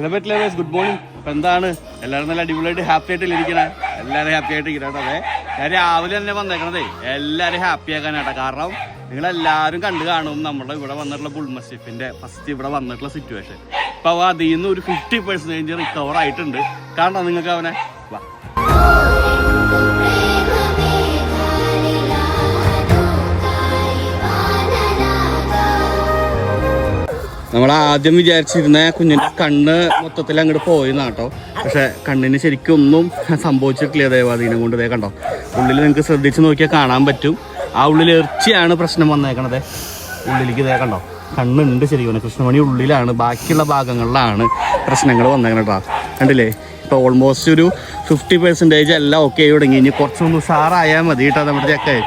Good morning. ഇപ്പം എന്താണ് എല്ലാവരും നല്ല അടിപൊളിയായിട്ട് ഹാപ്പി ആയിട്ട് ഇരിക്കണേ? എല്ലാവരും ഹാപ്പി ആയിട്ട് ഇരിക്കട്ടെ. അതെ, ഞാൻ രാവിലെ തന്നെ വന്നേക്കണതേ എല്ലാവരും ഹാപ്പി ആക്കാനാട്ടോ. കാരണം നിങ്ങളെല്ലാവരും കണ്ടു കാണും നമ്മുടെ ഇവിടെ വന്നിട്ടുള്ള ബുൾമസ്റ്റിഫിന്റെ ഫസ്റ്റ് ഇവിടെ വന്നിട്ടുള്ള സിറ്റുവേഷൻ. ഇപ്പം അതിൽ നിന്ന് ഒരു 50% റിക്കവർ ആയിട്ടുണ്ട്. കാരണം നിങ്ങൾക്ക് അവനെ വാ നമ്മൾ ആദ്യം വിചാരിച്ചിരുന്ന കുഞ്ഞിൻ്റെ കണ്ണ് മൊത്തത്തിൽ അങ്ങോട്ട് പോയിന്നാട്ടോ. പക്ഷെ കണ്ണിന് ശരിക്കും ഒന്നും സംഭവിച്ചിട്ടില്ല ദേവാധീനം കൊണ്ട്. ഇതേ കണ്ടോ, ഉള്ളിൽ നിങ്ങൾക്ക് ശ്രദ്ധിച്ച് നോക്കിയാൽ കാണാൻ പറ്റും. ആ ഉള്ളിൽ എർച്ചിയാണ് പ്രശ്നം വന്നേക്കണത്. ഉള്ളിലേക്ക് ഇതേ കണ്ടോ, കണ്ണുണ്ട് ശരിക്കും, കൃഷ്ണമണി ഉള്ളിലാണ്, ബാക്കിയുള്ള ഭാഗങ്ങളിലാണ് പ്രശ്നങ്ങൾ വന്നേക്കണേട്ടാ. കണ്ടില്ലേ, ഇപ്പോൾ ഓൾമോസ്റ്റ് ഒരു 50% എല്ലാം ഓക്കെ ആയി തുടങ്ങി. ഇനി കുറച്ചൊന്ന് ഉഷാറായാൽ മതി കേട്ടോ നമ്മുടെ ചെക്കൻ.